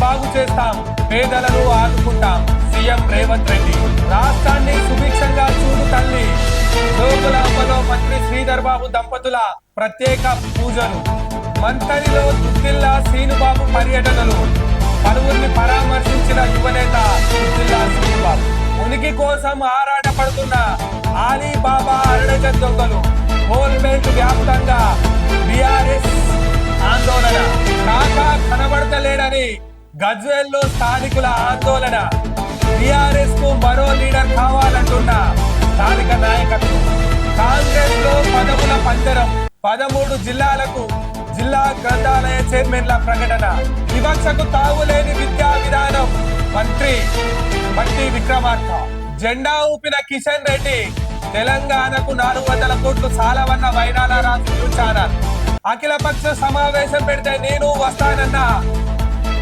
బాగు చేస్తాం, పేదలను ఆదుకుంటాం. సీఎం రేవంత్ రెడ్డి రాష్ట్రాన్ని సుభిక్షంగా చూడు తల్లి. జోగులాంబలో మంత్రి శ్రీధర్ బాబు దంపతుల ప్రత్యేక పూజలు. మంతరిలో దుద్దిల్లా శ్రీనుబాబు పర్యటనలు. పలువురిని పరామర్శించిన యువనేత దుద్దిల్లా శ్రీనుబాబు. ఉనికి కోసం ఆరాటపడుతున్న ఆలీబాబా అరణ్య దొంగలు. హోల్బెల్ట్ వ్యాప్తంగా బీఆర్ఎస్ ఆందోళన. కాకా కనబడతలేడని గజ్వేల్లో స్థానికుల ఆందోళన. బీఆర్ఎస్ కు మరో లీడర్ కావాలంటున్న స్థానిక నాయకత్వం. కాంగ్రెస్ లో పదవుల పంజరం. 13 జిల్లాలకు జిల్లా గ్రంథాలయ చైర్మన్ల ప్రకటన. వివక్షకు తావులేని విద్యా విధానం. మంత్రి బట్టి విక్రమార్క. జెండా ఊపిన కిషన్ రెడ్డి. తెలంగాణకు 400 కోట్లు సాలవన్న వైనాల రాజు న్యూస్ ఛానల్. అఖిలపక్ష సమావేశం పెడితే నేను వస్తానన్న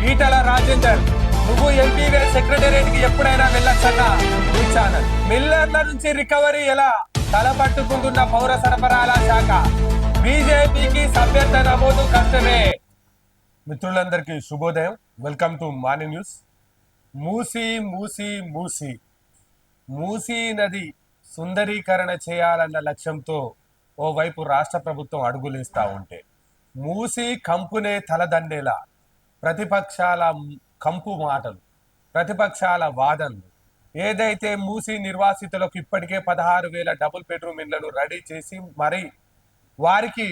ఈటల రాజేందర్. నువ్వు ఎంపీవే సెక్రటేరియట్ కి ఎప్పుడైనా వెళ్ళొచ్చన్న న్యూస్ ఛానల్. మిల్లర్ల నుంచి రికవరీ ఎలా? తలపట్టుకుంటున్న పౌర సరఫరాల శాఖ. బీజేపీకి సభ్యత నమోదు కష్టమే. మిత్రులందరికీ శుభోదయం. Welcome to morning news. Musi Musi Musi Musi నది సుందరీకరణ చేయాలన్న లక్ష్యంతో ఓవైపు రాష్ట్ర ప్రభుత్వం అడుగులేస్తూ ఉంటే, మూసీ కంపునే తలదండేలా ప్రతిపక్షాల కంపు మాటలు, ప్రతిపక్షాల వాదనలు. ఏదైతే మూసీ నిర్వాసితులకు ఇప్పటికే 16,000 డబుల్ బెడ్రూమ్ ఇళ్లను రెడీ చేసి మరి వారికి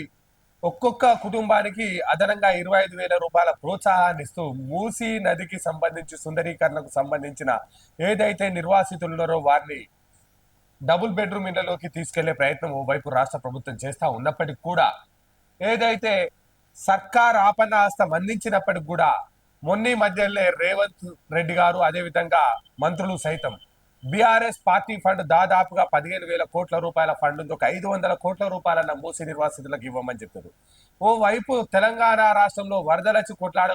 ఒక్కొక్క కుటుంబానికి అదనంగా 25,000 రూపాయల ప్రోత్సాహాన్ని ఇస్తూ మూసీ నదికి సంబంధించి సుందరీకరణకు సంబంధించిన ఏదైతే నిర్వాసితులున్నారో వారిని డబుల్ బెడ్రూమ్ ఇళ్లలోకి తీసుకెళ్లే ప్రయత్నం ఓవైపు రాష్ట్ర ప్రభుత్వం చేస్తూ ఉన్నప్పటికీ కూడా, ఏదైతే సర్కార్ ఆపన్నాస్తం అందించినప్పటికి కూడా మొన్న మధ్యలో రేవంత్ రెడ్డి గారు అదేవిధంగా మంత్రులు సైతం బీఆర్ఎస్ పార్టీ ఫండ్ దాదాపుగా 15,000 కోట్ల రూపాయల ఫండ్ ఉంది. ఒక 500 కోట్ల రూపాయలన్న మూసి నిర్వాసితులకు ఇవ్వమని చెప్పారు. ఓవైపు తెలంగాణ రాష్ట్రంలో వరదలచ్చి కొట్లాడ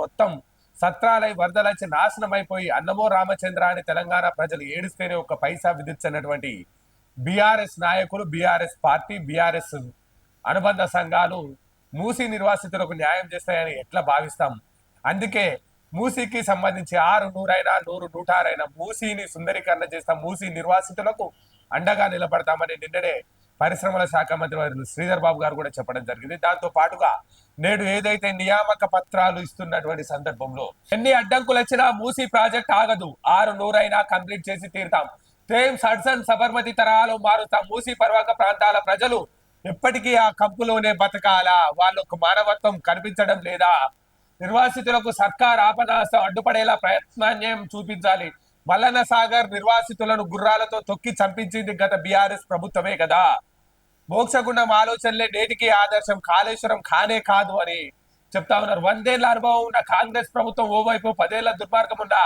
మొత్తం సత్రాలై వరదలచ్చి నాశనం అయిపోయి అన్నమో రామచంద్ర అని తెలంగాణ ప్రజలు ఏడిస్తేనే ఒక పైసా విధించినటువంటి బీఆర్ఎస్ నాయకులు, బీఆర్ఎస్ పార్టీ, బీఆర్ఎస్ అనుబంధ సంఘాలు మూసీ నిర్వాసితులకు న్యాయం చేస్తాయని ఎట్లా భావిస్తాం? అందుకే మూసీకి సంబంధించి 6, 100 అయినా 100, 106 అయినా మూసీని సుందరీకరణ చేస్తాం, మూసీ నిర్వాసితులకు అండగా నిలబడతామని నిన్ననే పరిశ్రమల శాఖ మంత్రి వారు శ్రీధర్ బాబు గారు కూడా చెప్పడం జరిగింది. దాంతో పాటుగా నేడు ఏదైతే నియామక పత్రాలు ఇస్తున్నటువంటి సందర్భంలో ఎన్ని అడ్డంకులు వచ్చినా మూసీ ప్రాజెక్ట్ ఆగదు. 6, 100 అయినా కంప్లీట్ చేసి తీరుతాం. థేమ్స్, హడ్సన్, సబర్మతి తరహాలో మారుతాం. మూసీ పర్వక ప్రాంతాల ప్రజలు ఎప్పటికీ ఆ కంపులోనే బతకాలా? వాళ్ళకు మానవత్వం కనిపించడం లేదా? నిర్వాసితులకు సర్కార్ ఆపదాస్తం అడ్డుపడేలా ప్రయత్నం చూపించాలి. మల్లన్న సాగర్ నిర్వాసితులను గుర్రాలతో తొక్కి చంపించింది గత బీఆర్ఎస్ ప్రభుత్వమే కదా. మోక్షగుండం ఆలోచనలే నేటికి ఆదర్శం, కాళేశ్వరం కానే కాదు అని చెప్తా ఉన్నారు. 100 ఏళ్ల అనుభవం ఉన్న కాంగ్రెస్ ప్రభుత్వం ఓవైపు, 10 ఏళ్ల దుర్మార్గం ఉన్న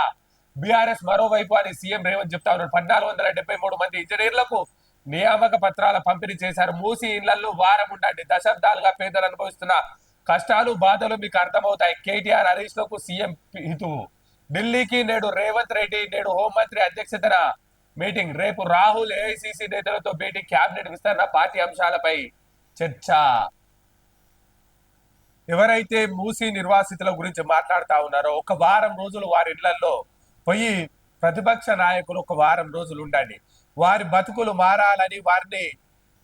బీఆర్ఎస్ మరోవైపు అని సీఎం రేవంత్ చెప్తా ఉన్నారు. 1473 మంది ఇంజనీర్లకు నియామక పత్రాల పంపిణీ చేశారు. మూసి ఇళ్లలో వారం ఉండండి. దశాబ్దాలుగా పేదలు అనుభవిస్తున్న కష్టాలు, బాధలు మీకు అర్థమవుతాయి. కేటీఆర్, హరీష్ లకు సీఎం హితువు. ఢిల్లీకి నేడు రేవంత్ రెడ్డి. నేడు హోంమంత్రి అధ్యక్షతన మీటింగ్. రేపు రాహుల్ ఏఐసిసి నేతలతో భేటీ. క్యాబినెట్ విస్తరణ, పార్టీ అంశాలపై చర్చ. ఎవరైతే మూసీ నిర్వాసితుల గురించి మాట్లాడుతా ఉన్నారో ఒక వారం రోజులు వారి ఇళ్లలో పోయి ప్రతిపక్ష నాయకులు ఒక వారం రోజులు ఉండండి. వారి బతుకులు మారాలని, వారిని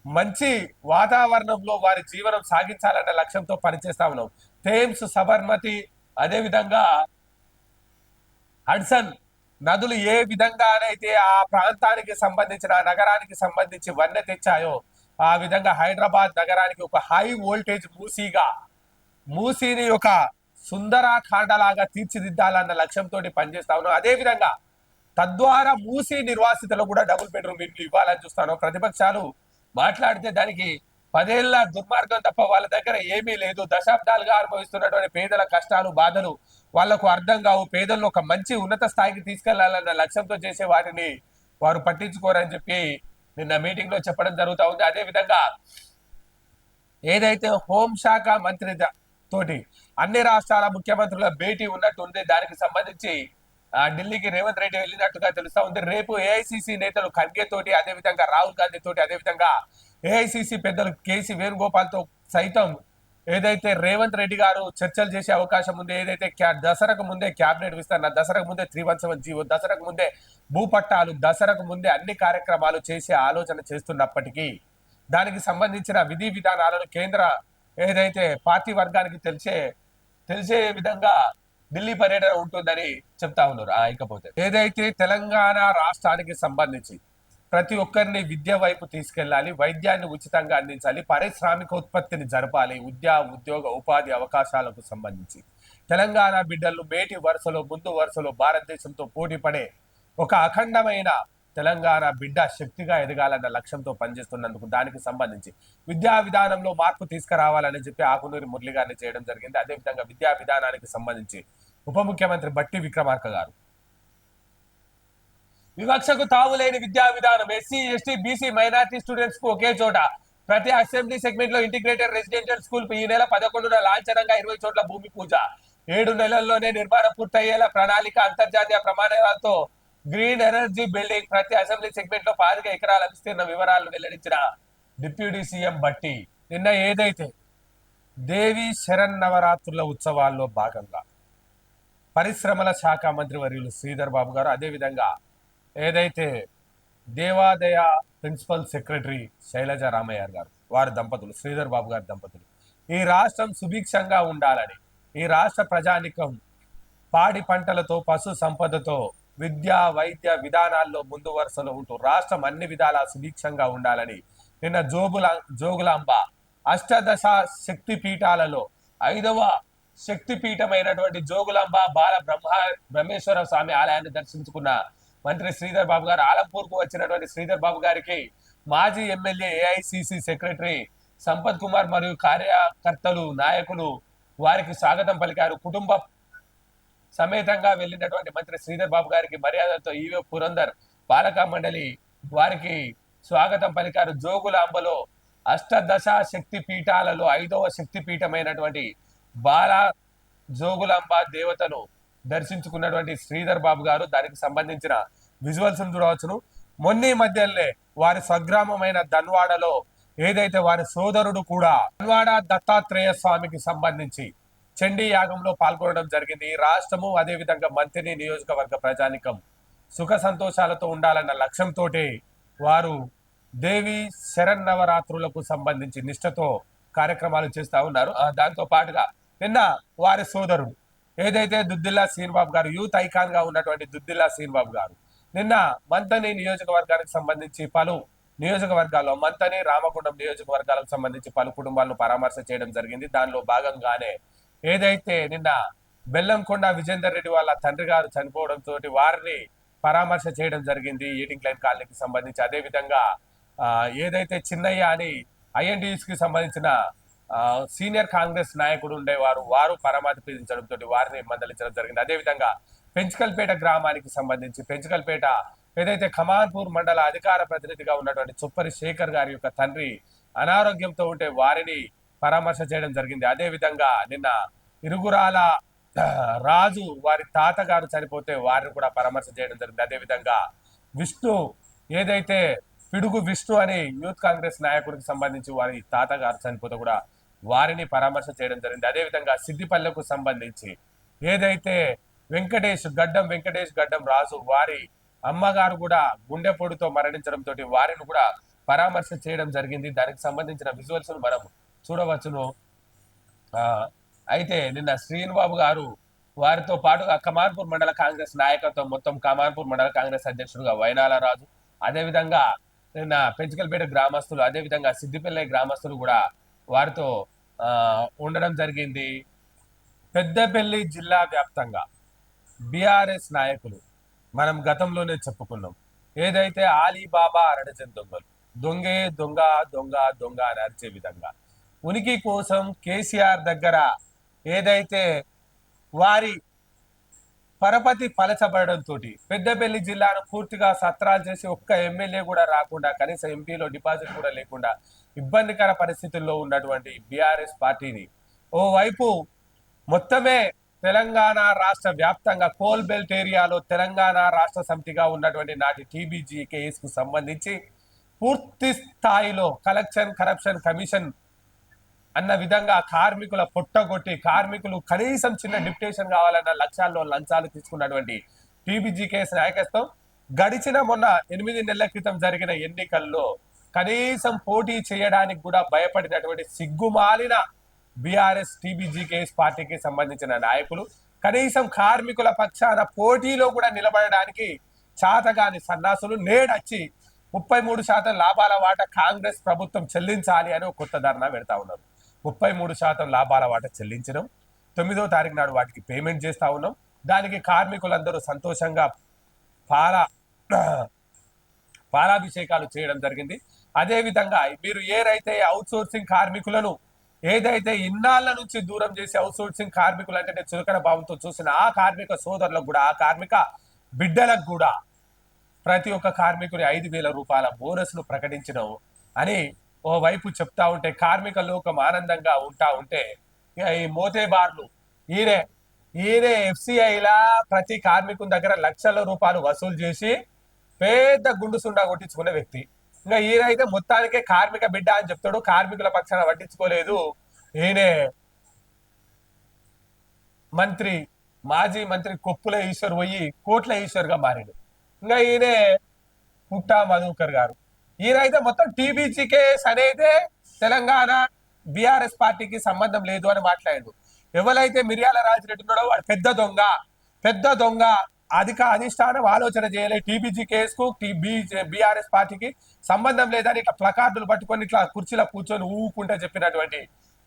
మంచి వాతావరణంలో వారి జీవనం సాగించాలన్న లక్ష్యంతో పనిచేస్తా ఉన్నాం. థేమ్స్, సబర్మతి, అదేవిధంగా హడ్సన్ నదులు ఏ విధంగానైతే ఆ ప్రాంతానికి సంబంధించిన, ఆ నగరానికి సంబంధించి వన్నె తెచ్చాయో ఆ విధంగా హైదరాబాద్ నగరానికి ఒక హై వోల్టేజ్ మూసీగా, మూసీని ఒక సుందరాఖండలాగా తీర్చిదిద్దాలన్న లక్ష్యంతో పనిచేస్తా ఉన్నాం. అదేవిధంగా తద్వారా మూసీ నిర్వాసితులు కూడా డబుల్ బెడ్రూమ్ ఇండ్లు ఇవ్వాలని చూస్తాను. ప్రతిపక్షాలు మాట్లాడితే దానికి 10 ఏళ్ల దుర్మార్గం తప్ప వాళ్ళ దగ్గర ఏమీ లేదు. దశాబ్దాలుగా అనుభవిస్తున్నటువంటి పేదల కష్టాలు, బాధలు వాళ్లకు అర్థం కావు. పేదలను ఒక మంచి ఉన్నత స్థాయికి తీసుకెళ్లాలన్న లక్ష్యంతో చేసే వాటిని వారు పట్టించుకోరని చెప్పి నిన్న మీటింగ్ లో చెప్పడం జరుగుతూ ఉంది. అదేవిధంగా ఏదైతే హోంశాఖ మంత్రి తోటి అన్ని రాష్ట్రాల ముఖ్యమంత్రుల భేటీ ఉన్నట్టు ఉంది. దానికి సంబంధించి ఢిల్లీకి రేవంత్ రెడ్డి వెళ్ళినట్టుగా తెలుస్తా ఉంది. రేపు ఏఐసిసి నేతలు ఖర్గే తోటి, అదేవిధంగా రాహుల్ గాంధీ తోటి, అదేవిధంగా ఏఐసిసి పెద్దలు కేసీ వేణుగోపాల్ తో సైతం ఏదైతే రేవంత్ రెడ్డి గారు చర్చలు చేసే అవకాశం ఉంది, ఏదైతే దసరకు ముందే క్యాబినెట్ విస్తరణ, దసరకు ముందే 317 జీవో, దసరకు ముందే భూపట్టాలు, దసరకు ముందే అన్ని కార్యక్రమాలు చేసే ఆలోచన చేస్తున్నప్పటికీ దానికి సంబంధించిన విధి విధానాలను కేంద్ర ఏదైతే పార్టీ వర్గానికి తెలిసే విధంగా ఢిల్లీ పర్యటన ఉంటుందని చెప్తా ఉన్నారు. ఇకపోతే ఏదైతే తెలంగాణ రాష్ట్రానికి సంబంధించి ప్రతి ఒక్కరిని విద్య వైపు తీసుకెళ్లాలి, వైద్యాన్ని ఉచితంగా అందించాలి, పారిశ్రామిక ఉత్పత్తిని జరపాలి, ఉద్యోగ ఉపాధి అవకాశాలకు సంబంధించి తెలంగాణ బిడ్డలు మేటి వరుసలో ముందు వరుసలో భారతదేశంతో పోటీ పడే ఒక అఖండమైన తెలంగాణ బిడ్డ శక్తిగా ఎదగాలన్న లక్ష్యంతో పనిచేస్తున్నందుకు దానికి సంబంధించి విద్యా విధానంలో మార్పు తీసుకురావాలని చెప్పి ఆకునూరి మురళి గారిని చేయడం జరిగింది. అదేవిధంగా విద్యా విధానానికి సంబంధించి ఉప ముఖ్యమంత్రి బట్టి విక్రమార్క గారు వివక్షకు తావులేని విద్యా విధానం, SC ST BC minority students కు ఒకే చోట ప్రతి అసెంబ్లీ సెగ్మెంట్ లో ఇంటిగ్రేటెడ్ రెసిడెన్షియల్ స్కూల్ ఈ నెల 11న లాంఛనంగా 20 చోట్ల భూమి పూజ, 7 నెలల్లోనే నిర్మాణం పూర్తయ్యేలా ప్రణాళిక, అంతర్జాతీయ ప్రమాణాలతో గ్రీన్ ఎనర్జీ బిల్డింగ్, ప్రతి అసెంబ్లీ సెగ్మెంట్ లో 5 ఎకరాల విస్తీర్ణ వివరాలు వెల్లడించిన డిప్యూటీ సీఎం బట్టి. నిన్న ఏదైతే దేవి శరన్నవరాత్రుల ఉత్సవాల్లో భాగంగా పరిశ్రమల శాఖ మంత్రి వర్యులు శ్రీధర్ బాబు గారు, అదేవిధంగా ఏదైతే దేవాదయ ప్రిన్సిపల్ సెక్రటరీ శైలజ రామయ్య గారు, వారి దంపతులు శ్రీధర్ బాబు గారి దంపతులు ఈ రాష్ట్రం సుభిక్షంగా ఉండాలని, ఈ రాష్ట్ర ప్రజానికం పాడి పంటలతో పశు సంపదతో విద్యా వైద్య విధానాల్లో ముందు వరుసలో ఉంటూ రాష్ట్రం అన్ని విధాలా సుభిక్షంగా ఉండాలని నిన్న జోగులాంబ అష్టదశ శక్తి పీఠాలలో 5వ శక్తి పీఠమైనటువంటి జోగులాంబ బాల బ్రహ్మేశ్వర స్వామి ఆలయాన్ని దర్శించుకున్న మంత్రి శ్రీధర్ బాబు గారు ఆలంపూర్ కు వచ్చినటువంటి శ్రీధర్ బాబు గారికి మాజీ MLA AICC secretary Sampath Kumar మరియు కార్యకర్తలు నాయకులు వారికి స్వాగతం పలికారు. కుటుంబ సమేతంగా వెళ్ళినటువంటి మంత్రి శ్రీధర్ బాబు గారికి మర్యాదలతో ఈవో పురందర్ పాలక మండలి వారికి స్వాగతం పలికారు. జోగులాంబలో అష్టదశ శక్తి పీఠాలలో 5వ శక్తి పీఠమైనటువంటి బాల జోగులాంబ దేవతను దర్శించుకున్నటువంటి శ్రీధర్ బాబు గారు దానికి సంబంధించిన విజువల్స్ చూడవచ్చును. మొన్నీ మధ్యలో వారి స్వగ్రామమైన ధన్వాడలో ఏదైతే వారి సోదరుడు కూడా ధన్వాడ దత్తాత్రేయ స్వామికి సంబంధించి చండీ యాగంలో పాల్గొనడం జరిగింది. ఈ రాష్ట్రము అదేవిధంగా మంత్రి నియోజకవర్గ ప్రజానికం సుఖ సంతోషాలతో ఉండాలన్న లక్ష్యంతో వారు దేవి శరన్నవరాత్రులకు సంబంధించి నిష్ఠతో కార్యక్రమాలు చేస్తా ఉన్నారు. దాంతో పాటుగా నిన్న వారి సోదరుడు ఏదైతే దుద్దిల్లా శ్రీనిబాబు గారు యూత్ ఐకాన్ గా ఉన్నటువంటి దుద్దిల్లా శ్రీనిబాబు గారు నిన్న మంతని నియోజకవర్గానికి సంబంధించి పలు నియోజకవర్గాల్లో మంతని రామగుండం నియోజకవర్గాలకు సంబంధించి పలు కుటుంబాలను పరామర్శ చేయడం జరిగింది. దానిలో భాగంగానే ఏదైతే నిన్న బెల్లంకొండ విజేందర్ రెడ్డి వాళ్ళ తండ్రి గారు చనిపోవడంతో వారిని పరామర్శ చేయడం జరిగింది ఈటింగ్ లైన్ కాలనీకి సంబంధించి. అదేవిధంగా ఏదైతే చిన్నయ్య అని ఐఎన్టీయూస్ కి సంబంధించిన సీనియర్ కాంగ్రెస్ నాయకుడు ఉండేవారు, వారు పరామర్శించడంతో వారిని మందలించడం జరిగింది. అదేవిధంగా పెంచకల్పేట గ్రామానికి సంబంధించి పెంచకల్పేట ఏదైతే ఖమాన్పూర్ మండల అధికార ప్రతినిధిగా ఉన్నటువంటి చుప్పరి శేఖర్ గారి యొక్క తండ్రి అనారోగ్యంతో ఉంటే వారిని పరామర్శ చేయడం జరిగింది. అదేవిధంగా నిన్న ఇరుగురాల రాజు వారి తాతగారు చనిపోతే వారిని కూడా పరామర్శ చేయడం జరిగింది. అదేవిధంగా విష్ణు ఏదైతే పిడుగు విష్ణు అని యూత్ కాంగ్రెస్ నాయకుడికి సంబంధించి వారి తాతగారు చనిపోతే కూడా వారిని పరామర్శ చేయడం జరిగింది. అదేవిధంగా సిద్దిపల్లెకు సంబంధించి ఏదైతే వెంకటేష్ గడ్డం రాజు వారి అమ్మగారు కూడా గుండెపోటుతో మరణించడంతో వారిని కూడా పరామర్శ చేయడం జరిగింది. దానికి సంబంధించిన విజువల్స్ మనం చూడవచ్చును. అయితే నిన్న శ్రీనిబాబు గారు వారితో పాటుగా కమాన్పూర్ మండల కాంగ్రెస్ నాయకత్వం మొత్తం కమాన్పూర్ మండల కాంగ్రెస్ అధ్యక్షుడుగా వైనాల రాజు, అదేవిధంగా నిన్న పెంచకల్పేట గ్రామస్తులు, అదేవిధంగా సిద్దిపల్లె గ్రామస్తులు కూడా వారితో ఉండడం జరిగింది. పెద్దపల్లి జిల్లా వ్యాప్తంగా బీఆర్ఎస్ నాయకులు మనం గతంలోనే చెప్పుకున్నాం, ఏదైతే ఆలీబాబా అరడజన్ దొంగలు దొంగే దొంగ దొంగ దొంగ అని అరిచే విధంగా ఉనికి కోసం కేసీఆర్ దగ్గర ఏదైతే వారి పరపతి పలచబడంతో పెద్దపల్లి జిల్లాను పూర్తిగా సత్రాలు చేసి ఒక్క ఎమ్మెల్యే కూడా రాకుండా కనీసం ఎంపీలో డిపాజిట్ కూడా లేకుండా ఇబ్బందికర పరిస్థితుల్లో ఉన్నటువంటి బీఆర్ఎస్ పార్టీని ఓవైపు మొత్తమే తెలంగాణ రాష్ట్ర వ్యాప్తంగా కోల్ బెల్ట్ ఏరియాలో తెలంగాణ రాష్ట్ర సమితిగా ఉన్నటువంటి నాటి టీబీజీ కేఎస్ కు సంబంధించి పూర్తి స్థాయిలో కరప్షన్ కమిషన్ అన్న విధంగా కార్మికుల పొట్టగొట్టి కార్మికులు కనీసం చిన్న డిప్యుటేషన్ కావాలన్న లక్ష్యాల్లో లంచాలు తీసుకున్నటువంటి టీబీజీకేఎస్ నాయకత్వం గడిచిన మొన్న 8 నెలల క్రితం జరిగిన ఎన్నికల్లో కనీసం పోటీ చేయడానికి కూడా భయపడినటువంటి సిగ్గుమాలిన బీఆర్ఎస్ టీబీజీకేఎస్ పార్టీకి సంబంధించిన నాయకులు కనీసం కార్మికుల పక్షాన పోటీలో కూడా నిలబడడానికి చాతగాని సన్నాసులు నేడొచ్చి 33% లాభాల వాటా కాంగ్రెస్ ప్రభుత్వం చెల్లించాలి అని ఒక కొత్త ధర్నా పెడతా ఉన్నారు. 33% లాభాల వాటా చెల్లించడం 9వ తారీఖు నాడు వాటికి పేమెంట్ చేస్తా ఉన్నాం. దానికి కార్మికులందరూ సంతోషంగా పాలాభిషేకాలు చేయడం జరిగింది. అదే విధంగా మీరు ఏదైతే అవుట్సోర్సింగ్ కార్మికులను ఏదైతే ఇన్నాళ్ల నుంచి దూరం చేసి అవుట్సోర్సింగ్ కార్మికులు అంటే చులకన భావంతో చూసిన ఆ కార్మిక సోదరులకు కూడా ఆ కార్మిక బిడ్డలకు కూడా ప్రతి ఒక్క కార్మికుని 5,000 రూపాయల బోనస్ ను ప్రకటించడం అని ఓ వైపు చెప్తా ఉంటే కార్మిక లోకం ఆనందంగా ఉంటా ఉంటే ఈ మోతేబార్లు ఈయనే ఎఫ్సిఐలా ప్రతి కార్మికుని దగ్గర లక్షల రూపాయలు వసూలు చేసి పెద్ద గుండు సుండా కొట్టించుకునే వ్యక్తి. ఇంకా ఈయనైతే మొత్తానికే కార్మిక బిడ్డ అని చెప్తాడు, కార్మికుల పక్షాన పట్టించుకోలేదు. ఈయనే మాజీ మంత్రి కొప్పుల ఈశ్వర్ పోయి కోట్ల ఈశ్వర్ గా మారాడు. ఇంకా ఈయనే పుట్టా మధుకర్ గారు ఈయనైతే మొత్తం టీబీజీకేఎస్ అనేది తెలంగాణ బీఆర్ఎస్ పార్టీకి సంబంధం లేదు అని మాట్లాడాడు. ఎవరైతే మిర్యాల రాజిరెడ్డి ఉన్నాడో వాడు పెద్ద దొంగ అధిష్టానం ఆలోచన చేయలేదు. టీబీజీకేఎస్ కు బీఆర్ఎస్ పార్టీకి సంబంధం లేదని ఇట్లా ప్లకార్డులు పట్టుకొని ఇట్లా కుర్చీలో కూర్చొని ఊకుంటా చెప్పినటువంటి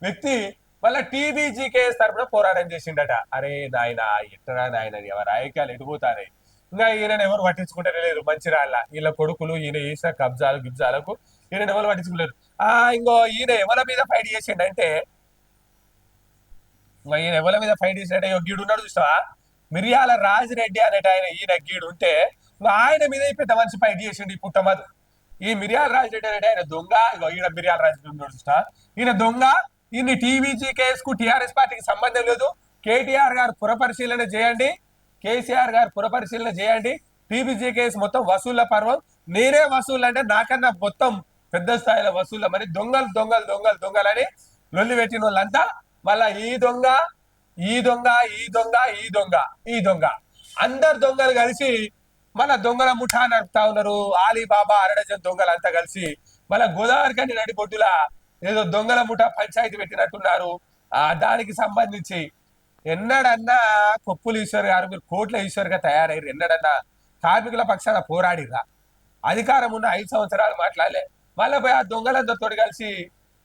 వ్యక్తి మళ్ళీ టీబీజీకేఎస్ తరఫున పోరాటం చేసిండట. అరే నాయన ఎట్టరా నాయన ఎవరు రాయకాలు ఎడిపోతారే. ఇంకా ఈయన ఎవరు పట్టించుకుంటారే లేరు. మంచిరాళ్ళ వీళ్ళ కొడుకులు ఈయన చేసిన గిబ్జాలకు ఈయన ఎవరు పట్టించుకోలేరు. ఇంకో ఈయన ఎవరి మీద ఫైట్ చేసిండంటే గీడున్నాడు చూసావా, మిర్యాల రాజిరెడ్డి అనేట ఈయన గీడు ఉంటే ఆయన మీద పెద్ద మనిషి ఫైట్ చేసిండు ఈ పుట్టమదు. ఈ మిర్యాల రాజిరెడ్డి అనేట ఆయన దొంగ. ఈయన మిర్యాల రాజిరెడ్డి చూస్తా ఈయన దొంగ. ఈయన టీబీజీకేఎస్ కు టీఆర్ఎస్ పార్టీకి సంబంధం లేదు. కేటీఆర్ గారు పురపరిశీలన చేయండి, కేసీఆర్ గారు పురపరిశీలన చేయండి. టీబీజీకేఎస్ మొత్తం వసూళ్ల పర్వం. నేనే వసూళ్ళు అంటే నాకన్నా మొత్తం పెద్ద స్థాయిలో వసూళ్ళ మరి దొంగలని లొల్లి పెట్టిన వాళ్ళంతా మళ్ళా ఈ దొంగ అందరు దొంగలు కలిసి మళ్ళా దొంగల ముఠా నడుపుతా ఉన్నారు. ఆలీబాబా అరడజన్ దొంగలంతా కలిసి మళ్ళా గోదావరి కంటి నడిపొట్టులా ఏదో దొంగల ముఠా పంచాయతీ పెట్టినట్టున్నారు. దానికి సంబంధించి ఎన్నడన్నా కొప్పుల ఈశ్వర్ గారు మీరు కోట్ల ఈశ్వర్ గా తయారయ్యారు. ఎన్నడన్నా కార్మికుల పక్షాన పోరాడిరా? అధికారం ఉన్న 5 సంవత్సరాలు మాట్లాడలే. మళ్ళీ పోయి ఆ దొంగలందరితో కలిసి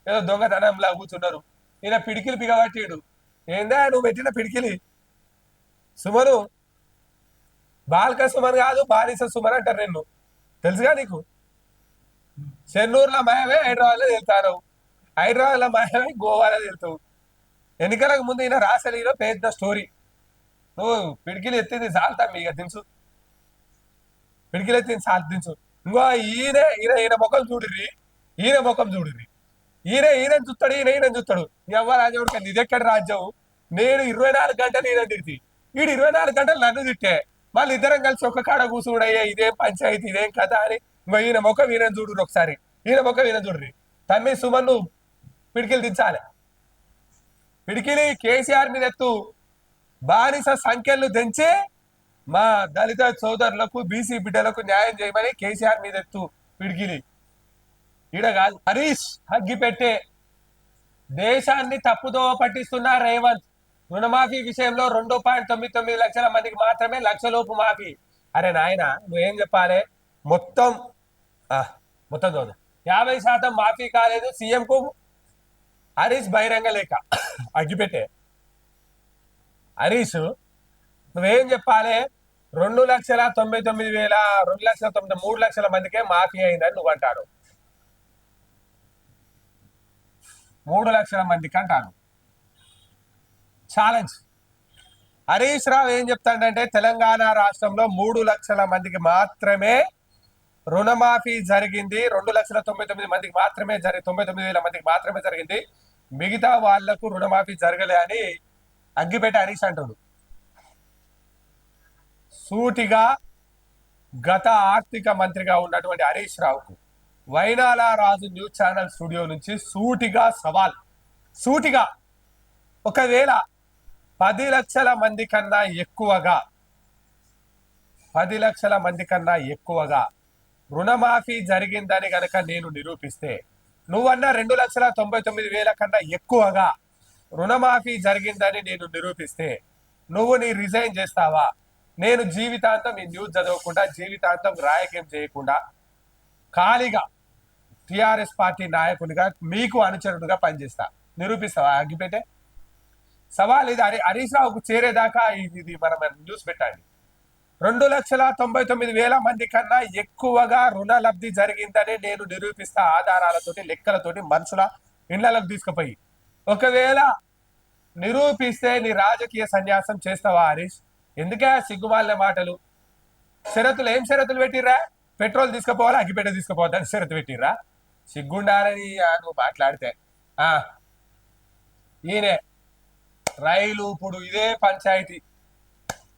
ఏదో దొంగతనంలా కూర్చున్నారు. ఈయన పిడికిలు బిగబట్టిడు. ఏందా నువ్వు పెట్టిన పిడికిలి? సుమను బాల్క సుమన్ కాదు, బానిస సుమన్ అంటారు నిన్ను. తెలుసుగా నీకు? చెన్నూరులో మాయమే హైదరాబాద్ లో వెళ్తారు, హైదరాబాద్ లో మాయమే గోవాలో వెళ్తావు. ఎన్నికలకు ముందు ఈయన రాసలీలో పెద్ద స్టోరీ. నువ్వు పిడికిలు ఎత్తింది చాలుతా ఇక దించు, పిడికిలు ఎత్తింది చాలు దించు. ఇంకో ఈయన ముఖం చూడుర్రి, ఈయన చూస్తాడు, ఈయన చూస్తాడు. ఎవ్వ రాజవుడు కానీ ఇదెక్కడ రాజ్యం? నేను 24 గంటలు ఈయన తిడితే వీడు 24 గంటలు నన్ను తిట్టే. మళ్ళీ ఇద్దరం కలిసి ఒక్క కాడ కూర్చుడయ్యా ఇదేం పంచాయతీ ఇదేం కథ అని. ఇంకో ఈయన ముఖం ఈయన చూడుర్రి ఒకసారి, ఈయన ముఖం ఈయన చూడుర్రి. తమ్మి సుమన్ను పిడికిలు దించాలి. పిడికిలి కేసీఆర్ మీద ఎత్తు. బానిస సంఖ్యలు తెంచి మా దళిత సోదరులకు బీసీ బిడ్డలకు న్యాయం చేయమని కేసీఆర్ మీద ఎత్తు పిడికిలి. ఈడ కాదు. హరీష్ హగ్గిపెట్టే దేశాన్ని తప్పుదో పట్టిస్తున్న రేవంత్. రుణమాఫీ విషయంలో 2.99 లక్షల మందికి మాత్రమే లక్షలోపు మాఫీ. అరే నాయన నువ్వేం చెప్పాలి? మొత్తం చదువు 50% మాఫీ కాలేదు సీఎం కు హరీష్ బహిరంగ లేఖ. అగ్గిపెట్టే హరీష్ నువ్వేం చెప్పాలి? 2,99,000 3 లక్షల మందికే మాఫీ అయిందని నువ్వు అంటారు. 3 లక్షల మందికి అంటాను. ఛాలెంజ్. హరీష్ రావు ఏం చెప్తాడంటే తెలంగాణ రాష్ట్రంలో 3 లక్షల మందికి మాత్రమే రుణమాఫీ జరిగింది. 2,99,000 మందికి మాత్రమే 99,000 మందికి మాత్రమే జరిగింది. మిగతా వాళ్లకు రుణమాఫీ జరగలే అని అగ్గిపెట్టి హరీష్ అంటాడు. సూటిగా గత ఆర్థిక మంత్రిగా ఉన్నటువంటి హరీష్ రావుకు వైనాల రాజు న్యూస్ ఛానల్ స్టూడియో నుంచి సూటిగా సూటిగా ఒకవేళ 10 లక్షల మంది కన్నా ఎక్కువగా 10 లక్షల మంది కన్నా ఎక్కువగా రుణమాఫీ జరిగిందని గనక నేను నిరూపిస్తే, నువ్వన్న 2,99,000 కన్నా ఎక్కువగా రుణమాఫీ జరిగిందని నేను నిరూపిస్తే నువ్వు రిజైన్ చేస్తావా? నేను జీవితాంతం ఈ న్యూస్ చదవకుండా, జీవితాంతం రాయకం చేయకుండా ఖాళీగా టిఆర్ఎస్ పార్టీ నాయకునిగా మీకు అనుచరుడుగా పనిచేస్తా. నిరూపిస్తావా అగ్గిపెట్టే? సవాల్ ఇది. హరీష్ రావుకు చేరేదాకా ఇది మనం న్యూస్ పెట్టండి. 2,99,000 మంది కన్నా ఎక్కువగా రుణ లబ్ధి జరిగిందని నేను నిరూపిస్తా, ఆధారాలతోటి, లెక్కలతోటి, మనుషుల ఇళ్లలోకి తీసుకుపోయి. ఒకవేళ నిరూపిస్తే నీ రాజకీయ సన్యాసం చేస్తావా హరీష్? ఎందుకే సిగ్గుమాలిన మాటలు? షరతులు ఏం షరతులు పెట్టిర్రా? పెట్రోల్ తీసుకుపోవాలా, అగ్గిపెట్ట తీసుకుపోవద్దని షరతు పెట్టిర్రా? సిగ్గుండాలని నువ్వు మాట్లాడితే. ఈయనే రైలు ఇప్పుడు ఇదే పంచాయతీ.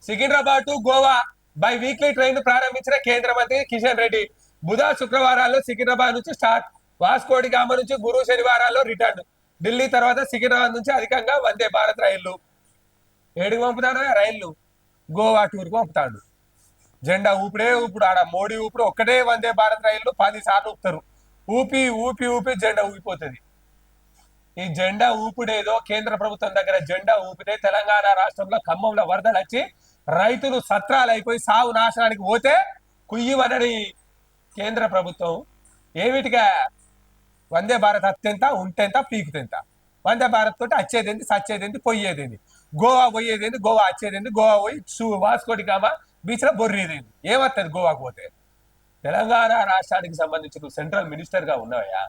Secunderabad to Goa biweekly train ప్రారంభించిన కేంద్ర మంత్రి కిషన్ రెడ్డి. బుధ శుక్రవారాల్లో సికింద్రాబాద్ నుంచి స్టార్ట్, వాస్కోడిగామ నుంచి గురు శనివారాల్లో రిటర్న్. ఢిల్లీ తర్వాత సికింద్రాబాద్ నుంచి అధికంగా వందే భారత్ రైళ్లు. ఏడికి పంపుతాడు రైళ్లు? గోవా టూర్కి పంపుతాడు. జెండా ఊపిడే ఊపుడు. ఆడ మోడీ ఊపిడు. ఒక్కటే వందే భారత్ రైళ్లు 10 సార్లు ఊపుతారు. ఊపి ఊపి ఊపి జెండా ఊపిపోతుంది. ఈ జెండా ఊపిడేదో కేంద్ర ప్రభుత్వం దగ్గర జెండా ఊపితే తెలంగాణ రాష్ట్రంలో ఖమ్మంలో వరదలు వచ్చి రైతులు సత్రాలు అయిపోయి సాగు నాశనానికి పోతే కుయ్యమనని కేంద్ర ప్రభుత్వం ఏమిటిగా వందే భారత్ అత్యంత ఉంటెంత పీకుతెంత. వందే భారత్ తోటి వచ్చేదేంది, సచ్చేదేంది, పోయేదేంది, గోవా పోయేదేంది, గోవా వచ్చేదేంది, గోవా పోయి వాస్కోడిగామ బీచ్ లో బొర్రేదేంది. ఏమవుతుంది గోవాకు పోతే? తెలంగాణ రాష్ట్రానికి సంబంధించి నువ్వు సెంట్రల్ మినిస్టర్ గా ఉన్నావా?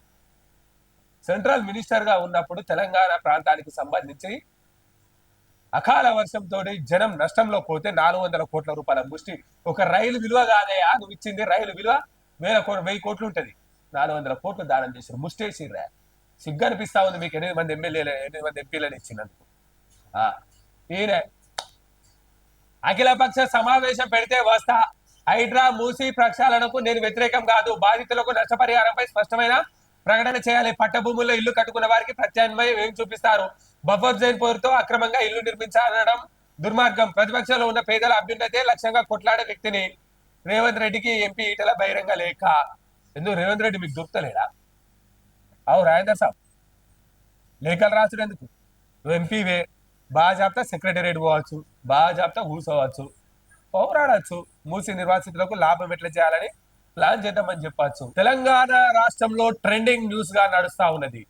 సెంట్రల్ మినిస్టర్ గా ఉన్నప్పుడు తెలంగాణ ప్రాంతానికి సంబంధించి అకాల వర్షంతో జనం నష్టంలో పోతే 400 కోట్ల రూపాయల ముష్టి. ఒక రైలు విలువ కాదయా నువ్వు ఇచ్చింది? రైలు విలువ 1000 కోట్లు ఉంటది. 400 కోట్లు దానం చేశారు, ముష్టేసిర్రా. సిగ్గు అనిపిస్తా ఉంది మీకు 8 మంది ఎమ్మెల్యేలు, 8 మంది ఎంపీలను ఇచ్చినందుకు. ఈయన అఖిలపక్ష సమావేశం పెడితే వస్తా. హైడ్రా మూసి ప్రక్షాళనకు నేను వ్యతిరేకం కాదు. బాధితులకు నష్టపరిహారంపై స్పష్టమైన ప్రకటన చేయాలి. పట్టభూముల్లో ఇల్లు కట్టుకున్న వారికి ప్రత్యామ్నాయం ఏం చూపిస్తారు? బఫర్ జైన్ పేరుతో అక్రమంగా ఇల్లు నిర్మించాలనడం దుర్మార్గం. ప్రతిపక్షంలో ఉన్న పేదల అభ్యున్నతే లక్ష్యంగా కొట్లాడే వ్యక్తిని రేవంత్ రెడ్డికి ఎంపీ ఈటల బహిరంగ లేఖ. ఎందుకు రేవంత్ రెడ్డి మీకు దొరుకుతలేడా? అవు రాజేందర్ సాబ్, లేఖలు రాసుడు ఎందుకు? నువ్వు ఎంపీవే, బాగా చెప్తా సెక్రటేరియట్ పోవచ్చు, బాగా చెప్తా కూర్చోవచ్చు, పోరాడచ్చు. మూసి నిర్వాసితులకు లాభం ఎట్లా చేయాలని ప్లాన్ చేద్దామని చెప్పచ్చు. తెలంగాణ రాష్ట్రంలో ట్రెండింగ్ న్యూస్ గా నడుస్తా ఉన్నది.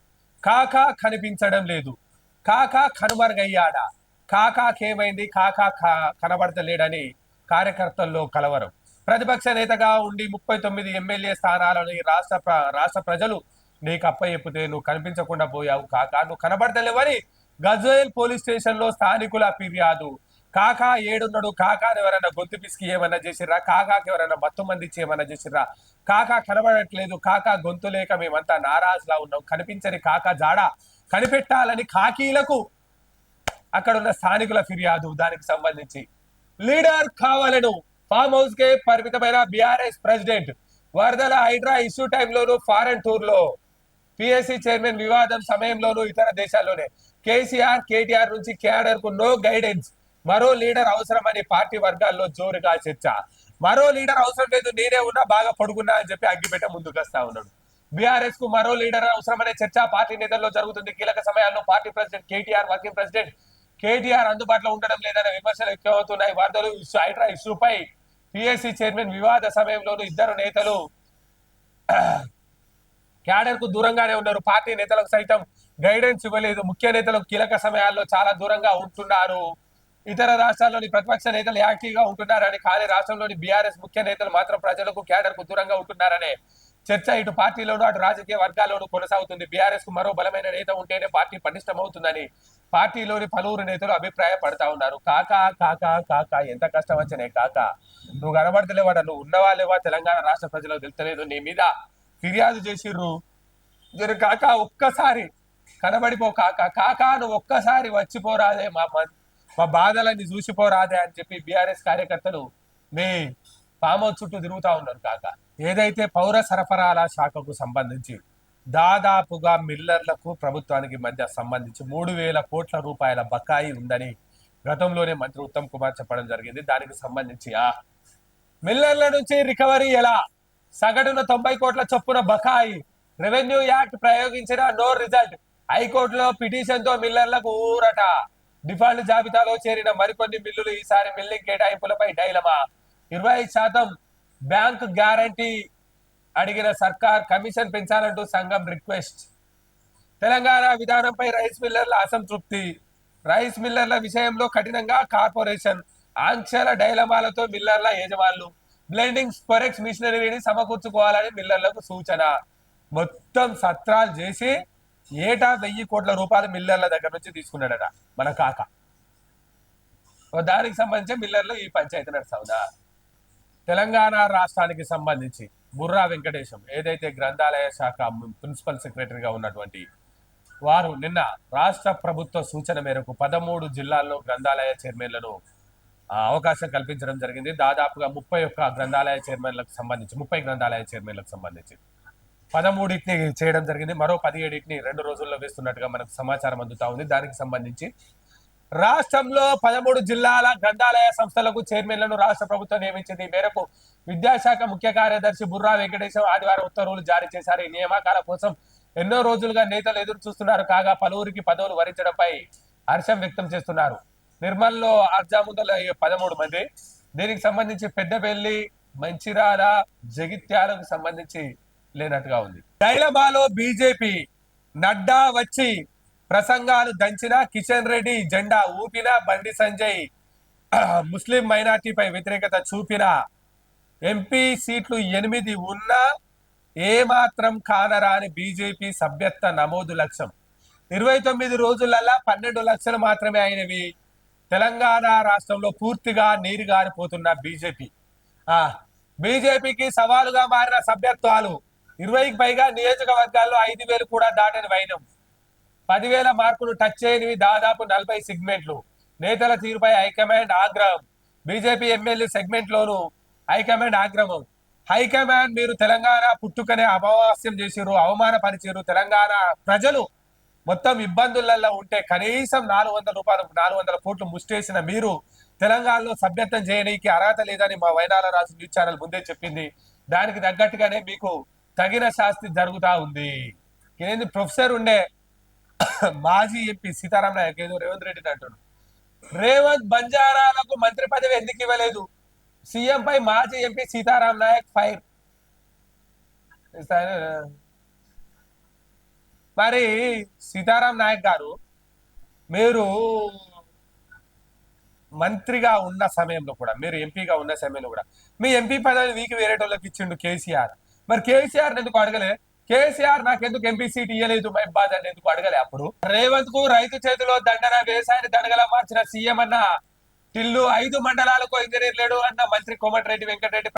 కాకా కనిపించడం లేదు. కాకా కనుమరుగయ్యాడా? కాకాకేమైంది? కాకా కనబడతలేడని కార్యకర్తల్లో కలవరం. ప్రతిపక్ష నేతగా ఉండి 39 ఎమ్మెల్యే స్థానాలని రాష్ట్ర ప్రజలు నీకు అప్పచెప్పితే నువ్వు కనిపించకుండా పోయావు కాకా. నువ్వు కనబడతలేవని గజ్వేల్ పోలీస్ స్టేషన్ లో స్థానికుల ఫిర్యాదు. కాకా ఏడున్నాడు? కాకాని ఎవరైనా గొంతు పిసికి ఏమన్నా చేసిర్రా? కాకాకి ఎవరైనా మత్తు మంది ఇచ్చి ఏమన్నా చేసిర్రా? కాకా కనబడట్లేదు. కాకా గొంతు లేక మేమంతా నారాజులా ఉన్నాం. కనిపించని కాకా జాడ కనిపెట్టాలని కాకీలకు అక్కడ ఉన్న స్థానికుల ఫిర్యాదు. దానికి సంబంధించి లీడర్ కావాలను ఫామ్ హౌస్ కే పరిమితమైన బీఆర్ఎస్ ప్రెసిడెంట్. వరదల హైడ్రా ఇష్యూ టైంలోనూ, ఫారెన్ టూర్ లో, పిఎస్సి చైర్మన్ వివాదం సమయంలోనూ, ఇతర దేశాల్లోనే కేసీఆర్ కేటీఆర్ నుంచి కేడర్ కు నో గైడెన్స్. మరో లీడర్ అవసరమని పార్టీ వర్గాల్లో జోరుగా చర్చ. మరో లీడర్ అవసరం లేదు, నేనే ఉన్నా, బాగా పడుకున్నా అని చెప్పి అగ్గిపెట్ట ముందుకు వస్తా ఉన్నాడు. బీఆర్ఎస్ కు మరో లీడర్ అవసరమనే చర్చ పార్టీ నేతల్లో జరుగుతుంది. కీలక సమయాల్లో party president KTR, working president KTR అందుబాటులో ఉండడం లేదనే విమర్శలు ఎక్కువవుతున్నాయి. వరదలు హైడ్రా ఇష్యూపై పిఎస్సి చైర్మన్ వివాద సమయంలోనూ ఇద్దరు నేతలు క్యాడర్ కు దూరంగానే ఉన్నారు. పార్టీ నేతలకు సైతం గైడెన్స్ ఇవ్వలేదు. ముఖ్య నేతలకు కీలక సమయాల్లో చాలా దూరంగా ఉంటున్నారు. ఇతర రాష్ట్రాల్లోని ప్రతిపక్ష నేతలు యాక్టివ్ గా ఉంటున్నారని, కానీ రాష్ట్రంలోని బీఆర్ఎస్ ముఖ్య నేతలు మాత్రం ప్రజలకు క్యాడర్ కు దూరంగా ఉంటున్నారనే చర్చ ఇటు పార్టీలోనూ అటు రాజకీయ వర్గాల్లోనూ కొనసాగుతుంది. బీఆర్ఎస్ కు మరో బలమైన నేత ఉంటేనే పార్టీ పటిష్టమవుతుందని పార్టీలోని పలువురు నేతలు అభిప్రాయపడతా ఉన్నారు. కాకా కాకా కాకా ఎంత కష్టం వచ్చనే కాకా, నువ్వు కనబడతలేవాడ, నువ్వు ఉన్నవా లేవా తెలంగాణ రాష్ట్ర ప్రజలకు తెలుస్తలేదు. నీ మీద ఫిర్యాదు చేసిర్రు. జరు కాకా ఒక్కసారి కనబడిపో కాకా. కాకా నువ్వు ఒక్కసారి వచ్చిపోరాదే, మా బాధలన్నీ చూసిపోరాదే అని చెప్పి బీఆర్ఎస్ కార్యకర్తలు మీ ఫామ్ హౌస్ చుట్టూ తిరుగుతా ఉన్నారు. కాక ఏదైతే పౌర సరఫరాల శాఖకు సంబంధించి దాదాపుగా మిల్లర్లకు ప్రభుత్వానికి మధ్య సంబంధించి 3,000 కోట్ల రూపాయల బకాయి ఉందని గతంలోనే మంత్రి ఉత్తమ్ కుమార్ చెప్పడం జరిగింది. దానికి సంబంధించి మిల్లర్ల నుంచి రికవరీ ఎలా, సగటున 90 కోట్ల చొప్పున బకాయి, రెవెన్యూ యాక్ట్ ప్రయోగించిన నో రిజల్ట్, హైకోర్టులో పిటిషన్ తో మిల్లర్లకు ఊరట, డిఫాల్ట్ జాబితాలో చేరిన మరికొన్ని మిల్లులు ఈసారి మిల్లింగ్ కేటాయింపులపై డైలమా, 25% బ్యాంక్ గ్యారంటీ అడిగిన సర్కార్, కమిషన్ పెంచాలంటూ సంఘం రిక్వెస్ట్, తెలంగాణ విధానంపై రైస్ మిల్లర్ల అసంతృప్తి, రైస్ మిల్లర్ల విషయంలో కఠినంగా కార్పొరేషన్, ఆంక్షల డైలమాలతో మిల్లర్ల యజమానులు, బ్లెండింగ్ స్పొరెక్స్ మిషనరీని సమకూర్చుకోవాలని మిల్లర్లకు సూచన. మొత్తం సత్రాలు చేసి ఏటా 1,000 కోట్ల రూపాయలు మిల్లర్ల దగ్గర నుంచి తీసుకున్నాడట మన కాక. దానికి సంబంధించి మిల్లర్లు ఈ పంచాయతీ నడుస్తావుదా. తెలంగాణ రాష్ట్రానికి సంబంధించి బుర్రా వెంకటేశం ఏదైతే గ్రంథాలయ శాఖ ప్రిన్సిపల్ సెక్రటరీగా ఉన్నటువంటి వారు నిన్న రాష్ట్ర ప్రభుత్వ సూచన మేరకు 13 జిల్లాల్లో గ్రంథాలయ చైర్మన్లను అవకాశం కల్పించడం జరిగింది. దాదాపుగా 31 గ్రంథాలయ చైర్మన్లకు సంబంధించి 30 గ్రంథాలయ చైర్మన్లకు సంబంధించి 13టిని చేయడం జరిగింది. మరో 17టిని 2 రోజుల్లో వేస్తున్నట్టుగా మనకు సమాచారం అందుతా ఉంది. దానికి సంబంధించి రాష్ట్రంలో 13 జిల్లాల గ్రంథాలయ సంస్థలకు చైర్మన్లను రాష్ట్ర ప్రభుత్వం నియమించింది. ఈ మేరకు విద్యాశాఖ ముఖ్య కార్యదర్శి బుర్రా వెంకటేశం ఆదివారం ఉత్తర్వులు జారీ చేశారు. ఈ నియామకాల కోసం ఎన్నో రోజులుగా నేతలు ఎదురు చూస్తున్నారు. కాగా పలువురికి పదవులు వరించడంపై హర్షం వ్యక్తం చేస్తున్నారు. నిర్మల్లో అర్జాముదల 13 మంది, దీనికి సంబంధించి పెద్దపల్లి, మంచిరాల, జగిత్యాలకు సంబంధించి లేనట్టుగా ఉంది. డైలమాలో బీజేపీ, నడ్డా వచ్చి ప్రసంగాలు దంచిన, కిషన్ రెడ్డి జెండా ఊపిన, బండి సంజయ్ ముస్లిం మైనార్టీపై వ్యతిరేకత చూపిన, ఎంపీ సీట్లు 8 ఉన్నా ఏమాత్రం కానరాని బీజేపీ సభ్యత్వ నమోదు లక్ష్యం 29 రోజులల్లా 12 లక్షలు మాత్రమే అయినవి. తెలంగాణ రాష్ట్రంలో పూర్తిగా నీరు గారిపోతున్న బీజేపీకి సవాలుగా మారిన సభ్యత్వాలు 20కి పైగా నియోజకవర్గాల్లో 5,000 కూడా దాటని వైనం, 10,000 మార్కులు టచ్ చేయనివి దాదాపు 40 సెగ్మెంట్లు. నేతల తీరుపై హైకమాండ్ ఆగ్రహం, బీజేపీ ఎమ్మెల్యే సెగ్మెంట్ లోను హైకమాండ్ ఆగ్రహం. హైకమాండ్ మీరు తెలంగాణ పుట్టుకనే అపవాస్యం చేసిరు, అవమానపరిచారు. తెలంగాణ ప్రజలు మొత్తం ఇబ్బందులలో ఉంటే కనీసం 400 కోట్లు ముష్టేసిన మీరు తెలంగాణలో సభ్యత్వం చేయడానికి అర్హత లేదని మా వైనాల రాజు న్యూస్ ఛానల్ ముందే చెప్పింది. దానికి తగ్గట్టుగానే మీకు తగిన శాస్తి జరుగుతా ఉంది. ఏంది ప్రొఫెసర్ ఉండే మాజీ ఎంపీ సీతారాం నాయక్ ఏదో రేవంత్ రెడ్డిని అంటాడు. రేవంత్ బంజారాలకు మంత్రి పదవి ఎందుకు ఇవ్వలేదు? సీఎం పై మాజీ ఎంపీ సీతారాం నాయక్ ఫైర్. మరి సీతారాం నాయక్ గారు, మీరు మంత్రిగా ఉన్న సమయంలో కూడా, మీరు ఎంపీగా ఉన్న సమయంలో కూడా మీ ఎంపీ పదవి వీకి వేరేటోళ్ళకి ఇచ్చిండు కేసీఆర్. మరి కేసీఆర్ ఎందుకు అడగలే? కేసీఆర్ నాకెందుకు ఎంపీ సీట్ ఇయ్యలేదు మహిబాద్ అని ఎందుకు అడగలే? అప్పుడు రేవంత్ కు రైతు చేతిలో దండన, వ్యవసాయాన్ని దండగలా మార్చిన సీఎం అన్న టిల్లు 5 మండలాలకు ఇంజనీర్ లేడు అన్న మంత్రి కోమటిరెడ్డి వెంకటరెడ్డి